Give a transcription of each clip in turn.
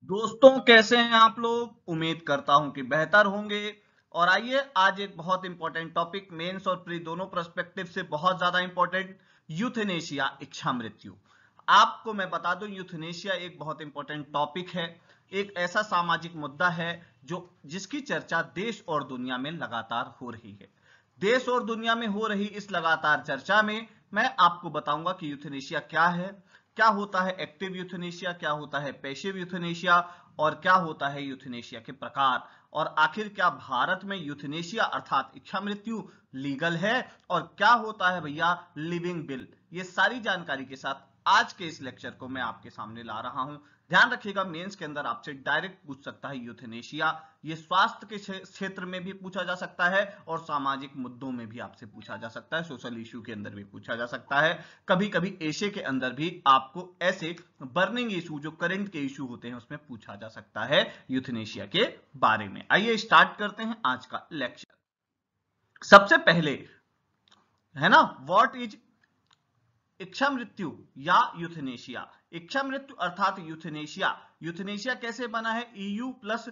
दोस्तों, कैसे हैं आप लोग। उम्मीद करता हूं कि बेहतर होंगे। और आइए आज एक बहुत इंपॉर्टेंट टॉपिक, मेंस और प्री दोनों पर्सपेक्टिव से बहुत ज्यादा इंपॉर्टेंट, यूथेनेशिया, इच्छा मृत्यु। आपको मैं बता दूं, यूथेनेशिया एक बहुत इंपॉर्टेंट टॉपिक है। एक ऐसा सामाजिक मुद्दा है जो जिसकी चर्चा देश और दुनिया में लगातार हो रही है। देश और दुनिया में हो रही इस लगातार चर्चा में मैं आपको बताऊंगा कि यूथेनेशिया क्या है, क्या होता है एक्टिव यूथेनेशिया, क्या होता है पैसिव यूथेनेशिया, और क्या होता है यूथेनेशिया के प्रकार, और आखिर क्या भारत में यूथेनेशिया अर्थात इच्छा मृत्यु लीगल है, और क्या होता है भैया लिविंग बिल। ये सारी जानकारी के साथ आज के इस लेक्चर को मैं आपके सामने ला रहा हूं। ध्यान रखिएगा, मेंस के अंदर आपसे डायरेक्ट पूछ सकता है यूथेनेशिया। ये स्वास्थ्य के क्षेत्र में भी पूछा जा सकता है और सामाजिक मुद्दों में भी आपसे पूछा जा सकता है, सोशल इश्यू के अंदर भी पूछा जा सकता है। कभी कभी एशिया के अंदर भी आपको ऐसे बर्निंग इशू जो करंट के इशू होते हैं उसमें पूछा जा सकता है यूथेनेशिया के बारे में। आइए स्टार्ट करते हैं आज का लेक्चर। सबसे पहले है ना, व्हाट इज इच्छा मृत्यु या यूथेनेशिया। इच्छा मृत्यु अर्थात यूथेनेशिया, यूथेनेशिया कैसे बना है, ईयू प्लस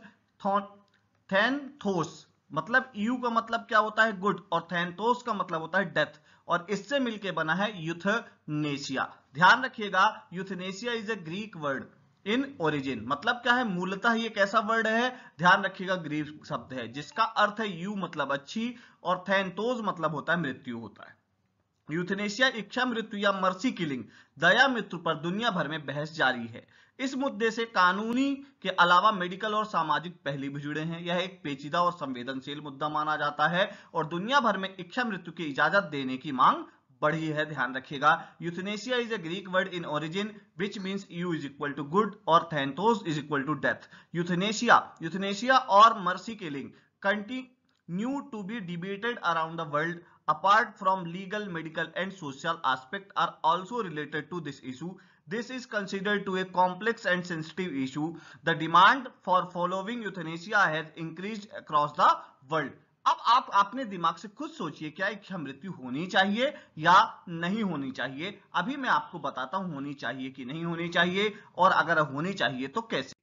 थैनथोस। मतलब ईयू का मतलब क्या होता है, गुड, और थैनथोस का मतलब होता है डेथ, और इससे मिलके बना है यूथेनेशिया। ध्यान रखिएगा, euthanasia is a Greek word in origin. मतलब क्या है, मूलतः ये कैसा वर्ड है, ध्यान रखिएगा, ग्रीक शब्द है जिसका अर्थ है यू मतलब अच्छी, और थैनतोस मतलब होता है मृत्यु होता है। यूथेनेशिया इच्छा मृत्यु या मर्सी किलिंग, दया मृत्यु पर दुनिया भर में बहस जारी है। इस मुद्दे से कानूनी के अलावा मेडिकल और सामाजिक पहलू भी जुड़े हैं। यह एक पेचीदा और संवेदनशील मुद्दा माना जाता है और दुनिया भर में इच्छा मृत्यु की इजाजत देने की मांग बढ़ी है। ध्यान रखिएगा, euthanasia is a Greek word in origin which means eu is equal to good और thanatos is equal to death. Euthanasia और mercy killing continue to be debated around the world. Apart from legal, medical and social aspects are also related to this issue. This is considered to a complex and sensitive issue. The demand for following euthanasia has increased across the world. अब आप अपने दिमाग से खुद सोचिए, क्या इच्छा मृत्यु होनी चाहिए या नहीं होनी चाहिए। अभी मैं आपको बताता हूं होनी चाहिए कि नहीं होनी चाहिए, और अगर होनी चाहिए तो कैसे।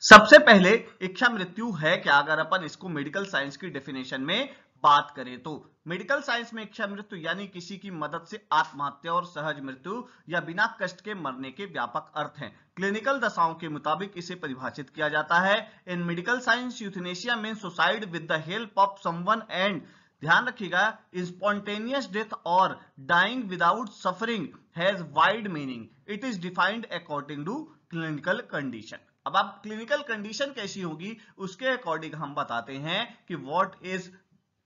सबसे पहले, इच्छा मृत्यु है क्या, अगर अपन इसको मेडिकल साइंस की डेफिनेशन में बात करें तो मेडिकल साइंस में इच्छा मृत्यु यानी किसी की मदद से आत्महत्या और सहज मृत्यु या बिना कष्ट के मरने के व्यापक अर्थ हैं। क्लिनिकल दशाओं के मुताबिक इसे परिभाषित किया जाता है। In medical science euthanasia mean suicide with the help of someone and, ध्यान रखिएगा, स्पॉन्टेनियस डेथ और dying without suffering has wide meaning. It is defined according to clinical condition. अब आप क्लिनिकल कंडीशन कैसी होगी उसके अकॉर्डिंग हम बताते हैं कि व्हाट इज,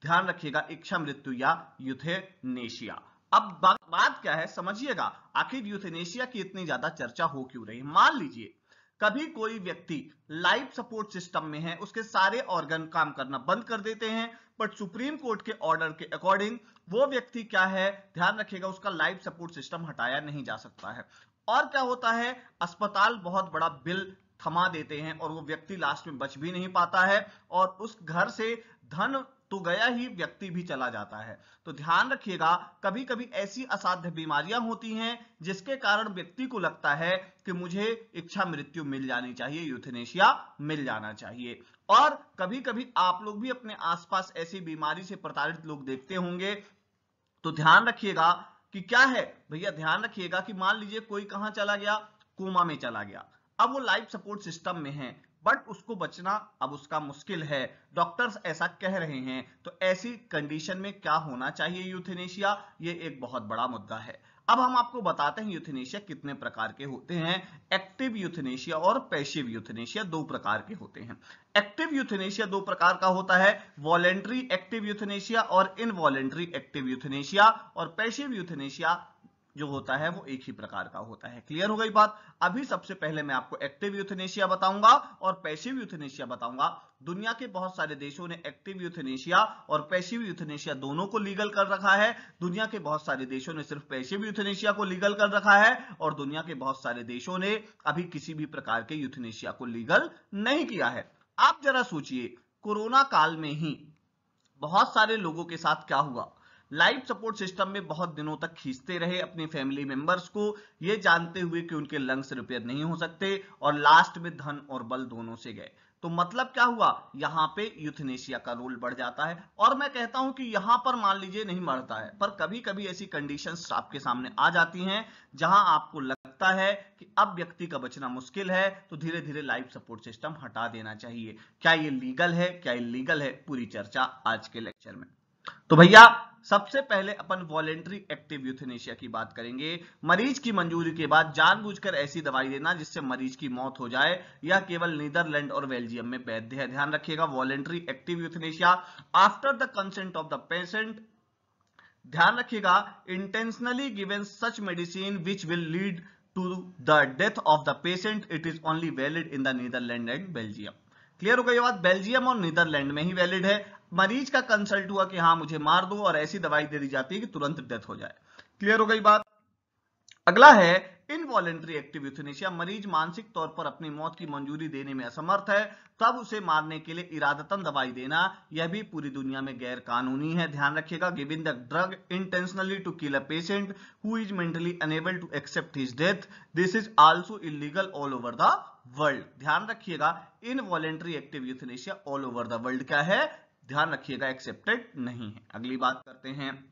ध्यान रखिएगा, इच्छा मृत्यु या यूथेनेशिया। अब बात क्या है समझिएगा, आखिर यूथेनेशिया की इतनी ज्यादा चर्चा हो क्यों रही। मान लीजिए कभी कोई व्यक्ति लाइफ सपोर्ट सिस्टम में है, उसके सारे ऑर्गन काम करना बंद कर देते हैं, बट सुप्रीम कोर्ट के ऑर्डर के अकॉर्डिंग वो व्यक्ति क्या है, ध्यान रखिएगा, उसका लाइफ सपोर्ट सिस्टम हटाया नहीं जा सकता है। और क्या होता है, अस्पताल बहुत बड़ा बिल थमा देते हैं और वो व्यक्ति लास्ट में बच भी नहीं पाता है, और उस घर से धन तो गया ही, व्यक्ति भी चला जाता है। तो ध्यान रखिएगा, कभी कभी ऐसी असाध्य बीमारियां होती हैं जिसके कारण व्यक्ति को लगता है कि मुझे इच्छा मृत्यु मिल जानी चाहिए, यूथेनेशिया मिल जाना चाहिए। और कभी कभी आप लोग भी अपने आसपास ऐसी बीमारी से प्रताड़ित लोग देखते होंगे। तो ध्यान रखिएगा कि क्या है भैया, ध्यान रखिएगा कि मान लीजिए कोई कहां चला गया, कोमा में चला गया। अब वो लाइफ सपोर्ट सिस्टम में है, बट उसको बचना अब उसका मुश्किल है, डॉक्टर्स ऐसा कह रहे हैं। तो ऐसी कंडीशन में क्या होना चाहिए यूथेनेशिया, ये एक बहुत बड़ा मुद्दा है। अब हम आपको बताते हैं यूथेनेशिया कितने प्रकार के होते हैं। एक्टिव यूथेनेशिया और पैसिव यूथेनेशिया दो प्रकार के होते हैं। एक्टिव यूथेनेशिया दो प्रकार का होता है, वॉलेंट्री एक्टिव यूथेनेशिया और इनवॉलेंट्री एक्टिव यूथेनेशिया, और पैसिव यूथेनेशिया जो होता है वो एक ही प्रकार का होता है। क्लियर हो गई बात। अभी सबसे पहले मैं आपको एक्टिव यूथेनेशिया बताऊंगा और पैसिव यूथेनेशिया बताऊंगा। दुनिया के बहुत सारे देशों ने एक्टिव यूथेनेशिया और पैसिव यूथेनेशिया दोनों को लीगल कर रखा है। दुनिया के बहुत सारे देशों ने सिर्फ पैसिव यूथेनेशिया को लीगल कर रखा है, और दुनिया के बहुत सारे देशों ने अभी किसी भी प्रकार के यूथेनेशिया को लीगल नहीं किया है। आप जरा सोचिए, कोरोना काल में ही बहुत सारे लोगों के साथ क्या हुआ। लाइफ सपोर्ट सिस्टम में बहुत दिनों तक खींचते रहे अपनी फैमिली मेंबर्स को, ये जानते हुए कि उनके लंग्स रिपेयर नहीं हो सकते, और लास्ट में धन और बल दोनों से गए। तो मतलब क्या हुआ, यहां पे यूथनेशिया का रोल बढ़ जाता है। और मैं कहता हूं कि यहां पर मान लीजिए नहीं मरता है, पर कभी कभी ऐसी कंडीशंस आपके सामने आ जाती हैं जहां आपको लगता है कि अब व्यक्ति का बचना मुश्किल है, तो धीरे धीरे लाइफ सपोर्ट सिस्टम हटा देना चाहिए। क्या ये लीगल है, क्या इलीगल है, पूरी चर्चा आज के लेक्चर में। तो भैया सबसे पहले अपन वॉलेंट्री एक्टिव यूथनेशिया की बात करेंगे। मरीज की मंजूरी के बाद जानबूझकर ऐसी दवाई देना जिससे मरीज की मौत हो जाए, यह केवल नीदरलैंड और बेल्जियम में वैध है। ध्यान रखिएगा, voluntary active euthanasia after the consent of the patient, ध्यान रखिएगा, intentionally given such medicine which will lead to the death of the patient, it is only valid in the Netherland and Belgium. Clear हो गई बात, Belgium और Netherlands में ही valid है। मरीज का कंसल्ट हुआ कि हाँ मुझे मार दो, और ऐसी दवाई दे दी जाती है कि तुरंत डेथ हो जाए। क्लियर हो गई बात। अगला है इनवॉलेंट्री एक्टिव यूथनेशिया, मरीज मानसिक तौर पर अपनी मौत की मंजूरी देने में असमर्थ है, तब उसे मारने के लिए इरादतन दवाई देना, यह भी पूरी दुनिया में गैर कानूनी है। ध्यान रखिएगा, giving the drug intentionally to kill a patient who is mentally unable to accept his death, this is also illegal all over the world. ध्यान रखिएगा, involuntary active euthanasia all over the world क्या है, ध्यान रखिएगा, accepted नहीं है। अगली बात करते हैं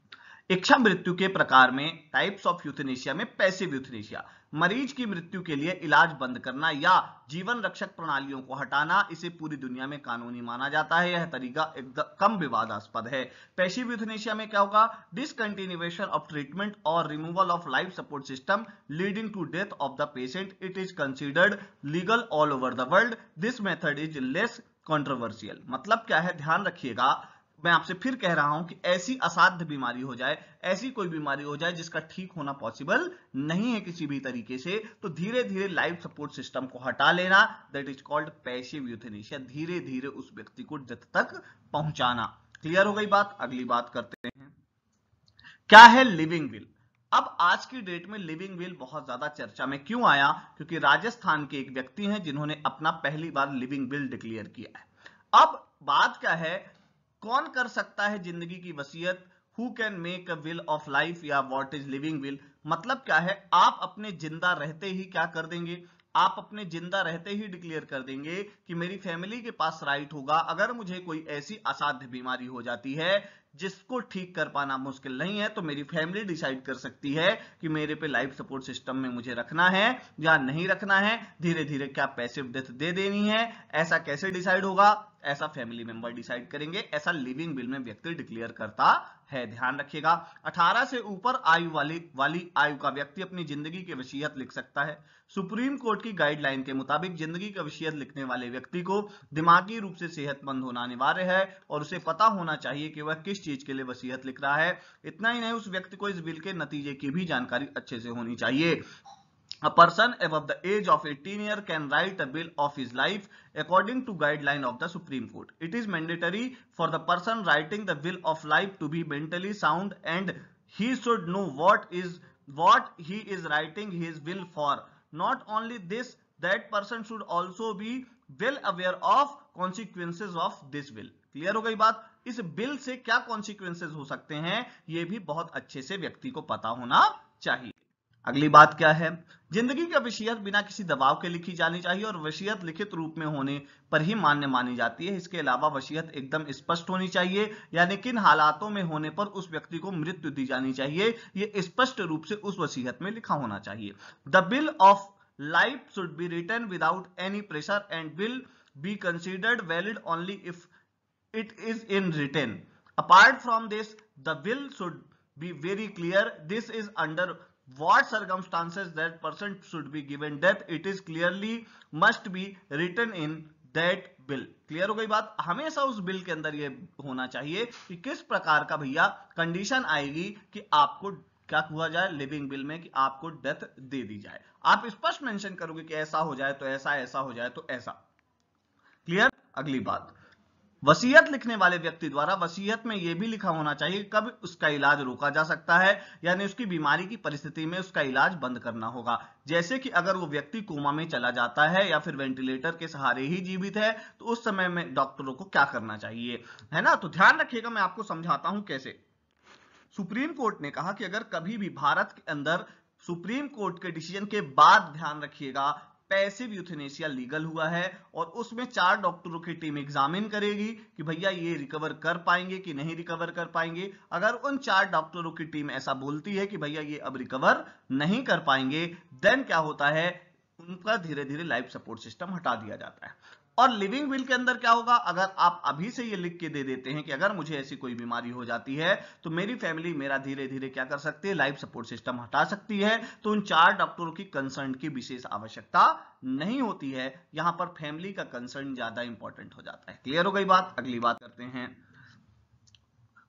इच्छा मृत्यु के प्रकार में, टाइप्स ऑफ यूथनेशिया में पैसिव यूथनेशिया, मरीज की मृत्यु के लिए इलाज बंद करना या जीवन रक्षक प्रणालियों को हटाना, इसे पूरी दुनिया में कानूनी माना जाता है। यह तरीका एकदम कम विवादास्पद है। पैसिव यूथनेशिया में क्या होगा, डिसकंटिन्यूएशन ऑफ ट्रीटमेंट और removal of life support system leading to death of the patient, it is considered legal all over the world, this method is less controversial. मतलब क्या है, ध्यान रखिएगा, मैं आपसे फिर कह रहा हूं कि ऐसी असाध्य बीमारी हो जाए, ऐसी कोई बीमारी हो जाए जिसका ठीक होना पॉसिबल नहीं है किसी भी तरीके से, तो धीरे धीरे लाइफ सपोर्ट सिस्टम को हटा लेना, that is called passive euthanasia, धीरे धीरे उस व्यक्ति को डेथ तक पहुंचाना। क्लियर हो गई बात। अगली बात करते हैं, क्या है लिविंग विल। अब आज की डेट में लिविंग विल बहुत ज्यादा चर्चा में क्यों आया, क्योंकि राजस्थान के एक व्यक्ति हैं जिन्होंने अपना पहली बार लिविंग विल डिक्लेयर किया है। अब बात क्या है, कौन कर सकता है जिंदगी की वसीयत, who can make a will of life, या व्हाट इज लिविंग विल। मतलब क्या है, आप अपने जिंदा रहते ही क्या कर देंगे, आप अपने जिंदा रहते ही डिक्लेयर कर देंगे कि मेरी फैमिली के पास राइट होगा, अगर मुझे कोई ऐसी असाध्य बीमारी हो जाती है जिसको ठीक कर पाना मुश्किल नहीं है, तो मेरी फैमिली डिसाइड कर सकती है कि मेरे पे लाइफ सपोर्ट सिस्टम में मुझे रखना है या नहीं रखना है, धीरे धीरे क्या पैसिव डेथ दे देनी है। ऐसा कैसे डिसाइड होगा, ऐसा फैमिली मेंबर डिसाइड करेंगे, ऐसा लिविंग विल में व्यक्ति डिक्लेयर करता है। ध्यान रखिएगा, 18 से ऊपर आयु वाली आयु का व्यक्ति अपनी जिंदगी की वसीयत लिख सकता है। सुप्रीम कोर्ट की गाइडलाइन के मुताबिक जिंदगी का वसीयत लिखने वाले व्यक्ति को दिमागी रूप से सेहतमंद होना अनिवार्य है और उसे पता होना चाहिए कि वह किस चीज के लिए वसीयत लिख रहा है। इतना ही नहीं, उस व्यक्ति को इस विल के नतीजे की भी जानकारी अच्छे से होनी चाहिए। A person above the age of 18 years can write a will of his life according to guideline of the Supreme Court. It is mandatory for the person writing the will of life to be mentally sound and he should know what he is writing his will for. Not only this, that person should also be well aware of consequences of this will. Clear हो गई बात। इस bill से क्या consequences हो सकते हैं, यह भी बहुत अच्छे से व्यक्ति को पता होना चाहिए। अगली बात क्या है, जिंदगी की वसीयत बिना किसी दबाव के लिखी जानी चाहिए और वसीयत लिखित रूप में होने पर ही मान्य मानी जाती है। इसके अलावा वसीयत एकदम स्पष्ट होनी चाहिए, यानी किन हालातों में होने पर उस व्यक्ति को मृत्यु दी जानी चाहिए, यह स्पष्ट रूप से उस वसीयत में लिखा होना चाहिए। The bill of life should be written without any pressure and will be considered valid only if it is in written. Apart from this, the will should be very clear. This is under what circumstances that person should be given death. It is clearly must be written in that bill. Clear हो गई बात। हमेशा उस bill के अंदर ये होना चाहिए कि किस प्रकार का भैया कंडीशन आएगी कि आपको क्या हुआ जाए लिविंग बिल में, कि आपको डेथ दे दी जाए। आप स्पष्ट मेंशन करोगे कि ऐसा हो जाए तो ऐसा, ऐसा हो जाए तो ऐसा। क्लियर। अगली बात, वसीयत लिखने वाले व्यक्ति द्वारा वसीयत में यह भी लिखा होना चाहिए कब उसका इलाज रोका जा सकता है, यानी उसकी बीमारी की परिस्थिति में उसका इलाज बंद करना होगा। जैसे कि अगर वो व्यक्ति कोमा में चला जाता है या फिर वेंटिलेटर के सहारे ही जीवित है, तो उस समय में डॉक्टरों को क्या करना चाहिए, है ना। तो ध्यान रखिएगा, मैं आपको समझाता हूं कैसे। सुप्रीम कोर्ट ने कहा कि अगर कभी भी भारत के अंदर सुप्रीम कोर्ट के डिसीजन के बाद, ध्यान रखिएगा, पैसिव यूथेनेसिया लीगल हुआ है और उसमें 4 डॉक्टरों की टीम एग्जामिन करेगी कि भैया ये रिकवर कर पाएंगे कि नहीं रिकवर कर पाएंगे। अगर उन 4 डॉक्टरों की टीम ऐसा बोलती है कि भैया ये अब रिकवर नहीं कर पाएंगे, देन क्या होता है, उनका धीरे धीरे लाइफ सपोर्ट सिस्टम हटा दिया जाता है। और लिविंग विल के अंदर क्या होगा, अगर आप अभी से ये लिख के दे देते हैं कि अगर मुझे ऐसी कोई बीमारी हो जाती है तो मेरी फैमिली मेरा धीरे धीरे क्या कर सकती है, लाइफ सपोर्ट सिस्टम हटा सकती है, तो उन 4 डॉक्टरों की कंसर्न की विशेष आवश्यकता नहीं होती है। यहां पर फैमिली का कंसर्न ज्यादा इंपॉर्टेंट हो जाता है। क्लियर हो गई बात? अगली बात करते हैं।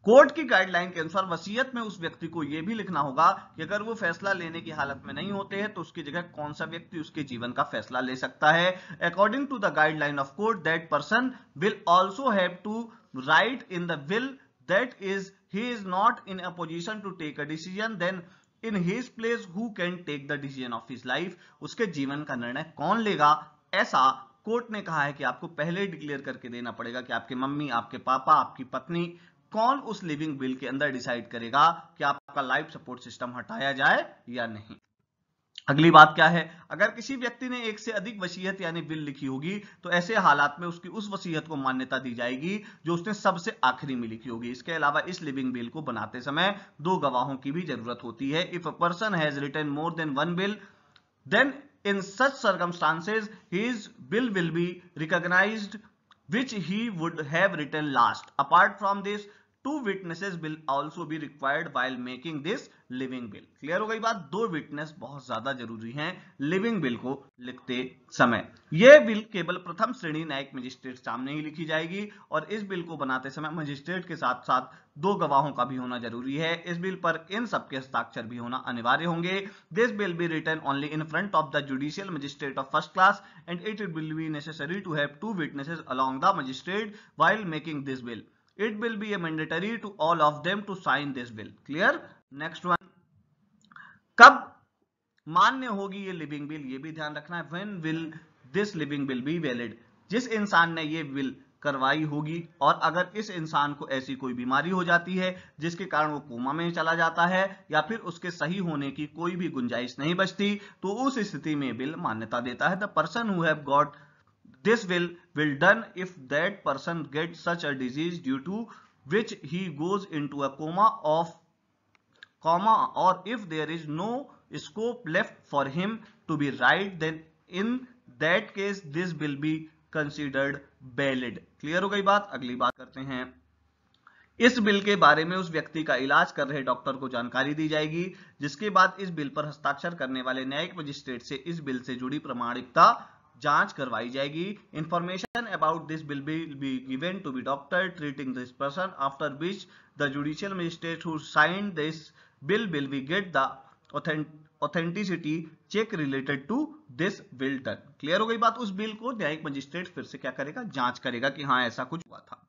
कोर्ट की गाइडलाइन के अनुसार वसीयत में उस व्यक्ति को यह भी लिखना होगा कि अगर वो फैसला लेने की हालत में नहीं होते हैं तो उसकी जगह कौन सा व्यक्ति उसके जीवन का फैसला ले सकता है। According to the guideline of court, that person will also have to write in the will that is he is not in a position to take a decision, then in his place who can take the decision of his life. उसके जीवन का निर्णय कौन लेगा, ऐसा court ने कहा है कि आपको पहले डिक्लेयर करके देना पड़ेगा कि आपके मम्मी, आपके पापा, आपकी पत्नी, कौन उस लिविंग विल के अंदर डिसाइड करेगा कि आपका लाइफ सपोर्ट सिस्टम हटाया जाए या नहीं। अगली बात क्या है, अगर किसी व्यक्ति ने एक से अधिक वसीयत यानी विल लिखी होगी तो ऐसे हालात में उसकी उस वसीयत को मान्यता दी जाएगी जो उसने सबसे आखिरी में लिखी होगी। इसके अलावा इस लिविंग विल को बनाते समय 2 गवाहों की भी जरूरत होती है। If a person has written more than 1 will, then in such circumstances his will be recognized which he would have written last. Apart from this, 2 witnesses will also be required while making this living will. Clear हो गई बात? 2 witness बहुत ज्यादा जरूरी हैं living will को लिखते समय। यह विल केवल प्रथम श्रेणी न्यायिक मजिस्ट्रेट सामने ही लिखी जाएगी और इस बिल को बनाते समय मजिस्ट्रेट के साथ साथ 2 गवाहों का भी होना जरूरी है। इस बिल पर इन सबके हस्ताक्षर भी होना अनिवार्य होंगे। This bill be written only in front of the judicial magistrate of first class and it will be necessary to have 2 witnesses along the magistrate while making this bill. It will be a mandatory to all of them to sign this bill. Clear? Next one. कब मान्य होगी ये living bill, ये भी ध्यान रखना है। When will this living bill be valid? जिस इंसान ने ये बिल करवाई होगी और अगर इस इंसान को ऐसी कोई बीमारी हो जाती है जिसके कारण वो कोमा में चला जाता है या फिर उसके सही होने की कोई भी गुंजाइश नहीं बचती, तो उस स्थिति में बिल मान्यता देता है। The person who have got this will done if that person gets such a disease due to which he goes into a coma or if there is no scope left for him to be right, then in that case this will be considered valid. Clear हो गई बात? अगली बात करते हैं। इस bill के बारे में उस व्यक्ति का इलाज कर रहे डॉक्टर को जानकारी दी जाएगी, जिसके बाद इस बिल पर हस्ताक्षर करने वाले न्यायिक मजिस्ट्रेट से इस बिल से जुड़ी प्रमाणिकता जांच करवाई जाएगी। Information about this bill be given to be doctor treating this person after which the judicial magistrate who signed this bill will be get the authenticity check related to this bill done. Clear हो गई बात? उस bill को न्यायिक magistrate फिर से क्या करेगा, जांच करेगा कि हाँ ऐसा कुछ हुआ था।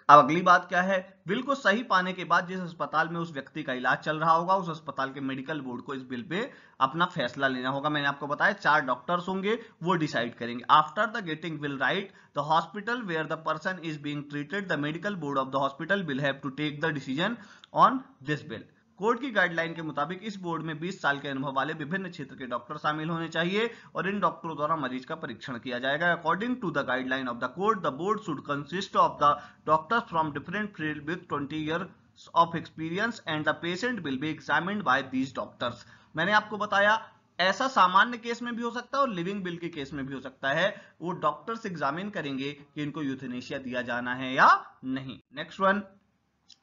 अब अगली बात क्या है, बिल को सही पाने के बाद जिस अस्पताल में उस व्यक्ति का इलाज चल रहा होगा उस अस्पताल के मेडिकल बोर्ड को इस बिल पे अपना फैसला लेना होगा। मैंने आपको बताया 4 डॉक्टर्स होंगे, वो डिसाइड करेंगे। After the getting will write, the hospital where the person is being treated, the medical board of the hospital will have to take the decision on this bill. Court की guideline के मुताबिक इस board में 20 साल के अनुभव वाले विभिन्न क्षेत्र के डॉक्टर शामिल होने चाहिए और इन डॉक्टरों द्वारा मरीज का परीक्षण किया जाएगा। According to the guideline of the court, the board should consist of the doctors from different field with 20 years of experience and the patient will be examined by these doctors. मैंने आपको बताया ऐसा सामान्य केस में भी हो सकता है और लिविंग बिल के केस में भी हो सकता है। वो डॉक्टर्स एग्जामिन करेंगे कि इनको यूथेनेशिया दिया जाना है या नहीं। नेक्स्ट वन,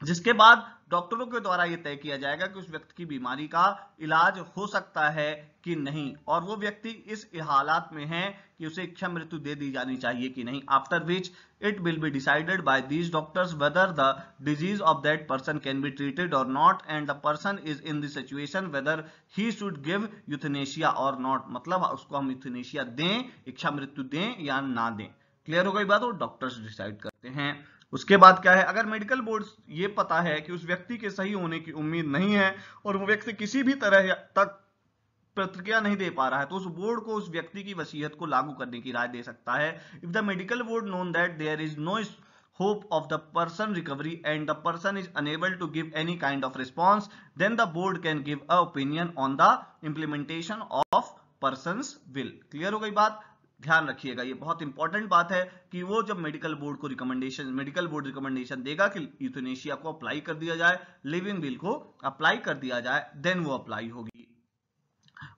जिसके बाद डॉक्टरों के द्वारा यह तय किया जाएगा कि उस व्यक्ति की बीमारी का इलाज हो सकता है कि नहीं और वो व्यक्ति इस हालात में है कि उसे इच्छा मृत्यु दे दी जानी चाहिए कि नहीं। After which it will be decided by these doctors whether the disease of that person can be treated और not and the person is in the situation whether he should give euthanasia और not. मतलब उसको हम euthanasia दें, इच्छा मृत्यु दें या ना दें। क्लियर हो गई बात? और डॉक्टर्स डिसाइड करते हैं। उसके बाद क्या है, अगर मेडिकल बोर्ड ये पता है कि उस व्यक्ति के सही होने की उम्मीद नहीं है और वो व्यक्ति किसी भी तरह तक प्रतिक्रिया नहीं दे पा रहा है तो उस बोर्ड को उस व्यक्ति की वसीयत को लागू करने की राय दे सकता है। If the medical board known that there is no hope of the person recovery and the person is unable to give any kind of response, then the board can give a opinion on the implementation of person's will. Clear हो गई बात? ध्यान रखिएगा, ये बहुत important बात है कि वो जब मेडिकल बोर्ड रिकमेंडेशन देगा कि यूथनेशिया को अप्लाई कर दिया जाए, लिविंग विल को अप्लाई कर दिया जाए, देन वो अप्लाई होगी।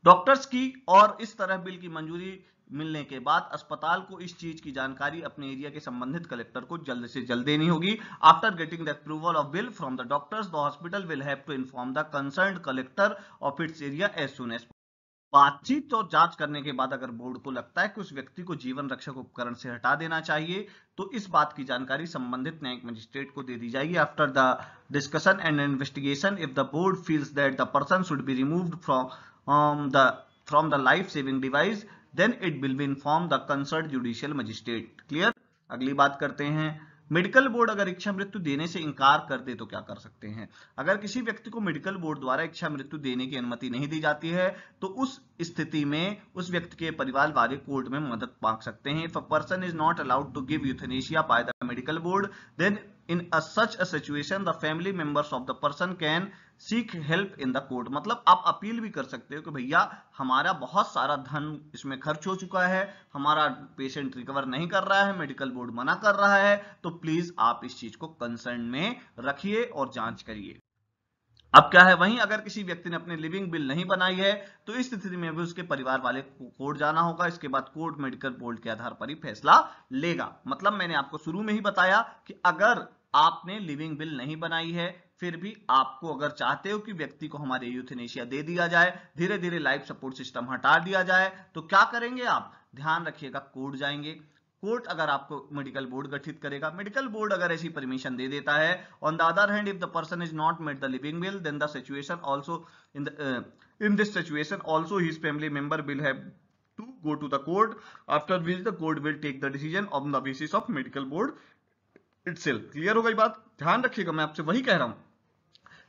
डॉक्टर्स की और इस तरह बिल की मंजूरी मिलने के बाद अस्पताल को इस चीज की जानकारी अपने एरिया के संबंधित कलेक्टर को जल्द से जल्द देनी होगी। After getting the approval of bill from the doctors, the hospital will have to inform the concerned collector of its area as soon as. बातचीत और जांच करने के बाद अगर बोर्ड को लगता है कि उस व्यक्ति को जीवन रक्षक उपकरण से हटा देना चाहिए, तो इस बात की जानकारी संबंधित न्यायिक मजिस्ट्रेट को दे दी जाएगी। After the discussion and investigation, if the board feels that the person should be removed from the life saving device, then it will be inform the concerned judicial magistrate. Clear? अगली बात करते हैं, medical board अगर इच्छा मृत्यु देने से इंकार कर दे तो क्या कर सकते हैं? अगर किसी व्यक्ति को मेडिकल बोर्ड द्वारा इच्छा मृत्यु देने की अनुमति नहीं दी जाती है, तो उस स्थिति में उस व्यक्ति के परिवार वाले कोर्ट में मदद मांग सकते हैं। If a person is not allowed to give euthanasia by the medical board, then in such a situation the family members of the person can seek help in the court. मतलब आप appeal भी कर सकते हो कि भैया हमारा बहुत सारा धन इसमें खर्च हो चुका है, हमारा पेशेंट रिकवर नहीं कर रहा है, मेडिकल बोर्ड मना कर रहा है, तो प्लीज आप इस चीज को कंसर्न में रखिए और जांच करिए। अब क्या है, वहीं अगर किसी व्यक्ति ने अपनी लिविंग बिल नहीं बनाई है, तो इस स्थिति में भी उसके परिवार वाले को कोर्ट जाना होगा। इसके बाद कोर्ट मेडिकल बोर्ड के आधार पर ही फैसला लेगा। मतलब मैंने आपको शुरू में ही बताया कि अगर आपने लिविंग बिल नहीं बनाई है, फिर भी आपको अगर चाहते हो कि व्यक्ति को हमारे यूथनेशिया दे दिया जाए, धीरे धीरे लाइफ सपोर्ट सिस्टम हटा दिया जाए, तो क्या करेंगे आप? ध्यान रखिएगा, कोर्ट जाएंगे। कोर्ट अगर आपको मेडिकल बोर्ड गठित करेगा, मेडिकल बोर्ड अगर ऐसी परमिशन दे देता है, on the other hand if the person is not met the living will, then the situation also in this situation also his family member will have to go to the court, after which the court will take the decision on the basis of medical board itself. Clear हो गई बात? ध्यान रखिएगा, मैं आपसे वही कह रहा हूं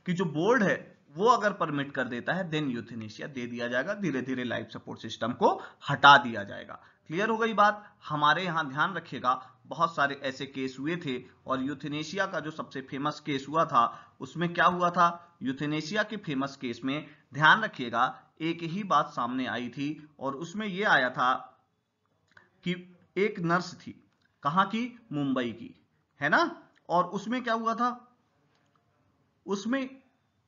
कि जो बोर्ड है वो अगर परमिट कर देता है, देन यूथनेशिया दे दिया जाएगा, धीरे धीरे लाइफ सपोर्ट सिस्टम को हटा दिया जाएगा। क्लियर हो गई बात? हमारे यहां ध्यान रखिएगा, बहुत सारे ऐसे केस हुए थे, और यूथनेशिया का जो सबसे फेमस केस हुआ था, उसमें क्या हुआ था? यूथनेशिया के फेमस केस में ध्यान रखिएगा, एक ही बात सामने आई थी, और उसमें यह आया था कि एक नर्स थी, कहां की? मुंबई की, है ना? और उसमें क्या हुआ था? उसमें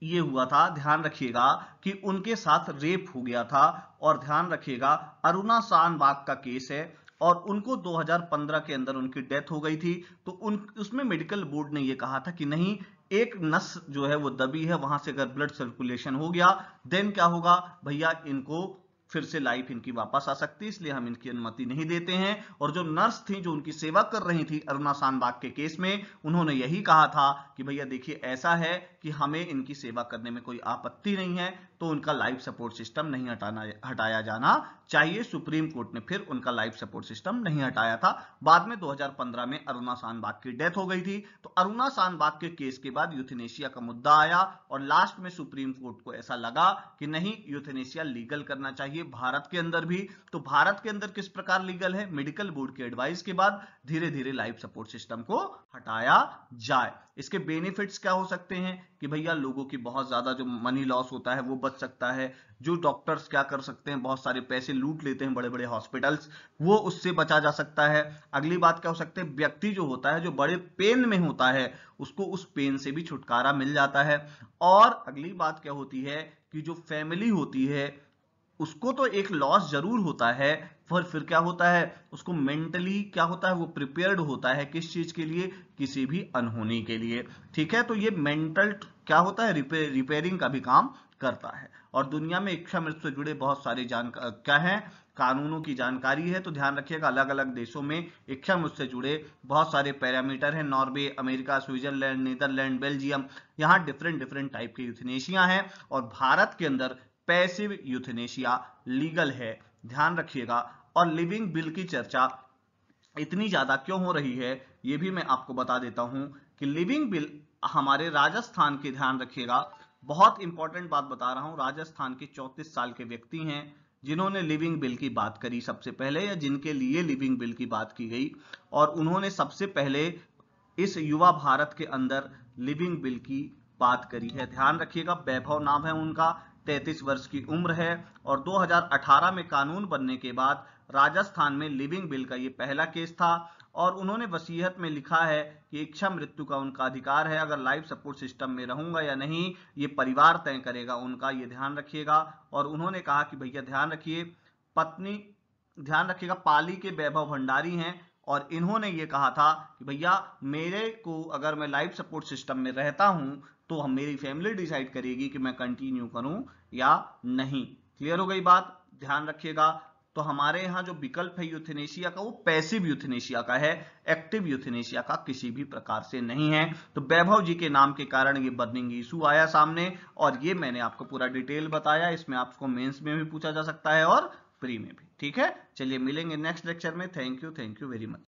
यह हुआ था, ध्यान रखिएगा, कि उनके साथ रेप हो गया था। और ध्यान रखिएगा, अरुणा शानबाग का केस है, और उनको 2015 के अंदर उनकी डेथ हो गई थी। तो उसमें मेडिकल बोर्ड ने यह कहा था कि नहीं, एक नस जो है वो दबी है, वहां से अगर ब्लड सर्कुलेशन हो गया, देन क्या होगा भैया, इनको फिर से लाइफ इनकी वापस आ सकती है, इसलिए हम इनकी अनुमति नहीं देते हैं। और जो नर्स थी जो उनकी सेवा कर रही थी अरुणा शानबाग के केस में, उन्होंने यही कहा था कि भैया देखिए, ऐसा है कि हमें इनकी सेवा करने में कोई आपत्ति नहीं है, तो उनका लाइफ सपोर्ट सिस्टम नहीं हटाया जाना चाहिए। सुप्रीम कोर्ट ने फिर उनका लाइफ सपोर्ट सिस्टम नहीं हटाया था। बाद में 2015 में अरुणा शानबाग की डेथ हो गई थी। तो अरुणा शानबाग के केस के बाद यूथनेशिया का मुद्दा आया, और लास्ट में सुप्रीम कोर्ट को ऐसा लगा कि नहीं, यूथनेशिया लीगल करना चाहिए भारत के अंदर भी। तो भारत के अंदर किस प्रकार लीगल है? मेडिकल बोर्ड के एडवाइस के बाद धीरे धीरे लाइफ सपोर्ट सिस्टम को हटाया जाए। इसके बेनिफिट्स क्या हो सकते हैं कि भैया लोगों की बहुत ज्यादा जो मनी लॉस होता है वो बच सकता है। जो डॉक्टर्स क्या कर सकते हैं, बहुत सारे पैसे लूट लेते हैं बड़े बड़े हॉस्पिटल्स, वो उससे बचा जा सकता है। अगली बात क्या हो सकती है? व्यक्ति जो होता है, जो बड़े पेन में होता है, उसको उस पेन से भी छुटकारा मिल जाता है। और अगली बात क्या होती है कि जो फैमिली होती है उसको तो एक लॉस जरूर होता है, पर फिर क्या होता है, उसको मेंटली क्या होता है, वो प्रिपेयर्ड होता है किस चीज के लिए? किसी भी अनहोनी के लिए। ठीक है, तो ये मेंटल क्या होता है, रिपेयरिंग का भी काम करता है। और दुनिया में इच्छा मृत्यु से जुड़े बहुत सारे क्या है, कानूनों की जानकारी है। तो ध्यान रखिएगा, अलग अलग देशों में इच्छा मृत्यु से जुड़े बहुत सारे पैरामीटर हैं। Norway, America, Switzerland, Netherland, Belgium, यहाँ डिफरेंट टाइप के यूथनेशिया हैं। और भारत के अंदर पैसिव यूथनेशिया लीगल है, ध्यान रखिएगा। और लिविंग बिल की चर्चा इतनी ज्यादा क्यों हो रही है, यह भी मैं आपको बता देता हूं कि लिविंग बिल हमारे राजस्थान के, ध्यान रखिएगा, बहुत इंपॉर्टेंट बात बता रहा हूं, राजस्थान के 34 साल के व्यक्ति हैं जिन्होंने लिविंग बिल की बात करी सबसे पहले, या जिनके लिए लिविंग बिल की बात की गई। और उन्होंने सबसे पहले इस युवा भारत के अंदर लिविंग बिल की बात करी है। ध्यान रखिएगा, वैभव नाम है उनका, 33 वर्ष की उम्र है और 2018 में कानून बनने के बाद राजस्थान में लिविंग बिल का ये पहला केस था और उन्होंने वसीयत में लिखा है कि इच्छा मृत्यु का उनका अधिकार है, अगर लाइफ सपोर्ट सिस्टम में रहूंगा या नहीं ये परिवार तय करेगा उनका, ये ध्यान रखिएगा। और उन्होंने कहा कि भैया ध्यान रखिए, पत्नी ध्यान रखिएगा पाली के वैभव भंडारी हैं और इन्होंने ये कहा था कि भैया मेरे को अगर मैं लाइफ सपोर्ट सिस्टम में रहता हूं तो हम मेरी फैमिली डिसाइड करेगी कि मैं कंटिन्यू करूं या नहीं। क्लियर हो गई बात, ध्यान रखिएगा। तो हमारे यहां जो विकल्प है यूथेनेशिया का वो पैसिव यूथेनेशिया का है, एक्टिव यूथेनेशिया का किसी भी प्रकार से नहीं है। तो वैभव जी के नाम के कारण ये बर्निंग इशू आया सामने और ये मैंने आपको पूरा डिटेल बताया, इसमें आपको मेंस में भी पूछा जा सकता है और प्री में भी। ठीक है, चलिए मिलेंगे नेक्स्ट लेक्चर में। Thank you very much.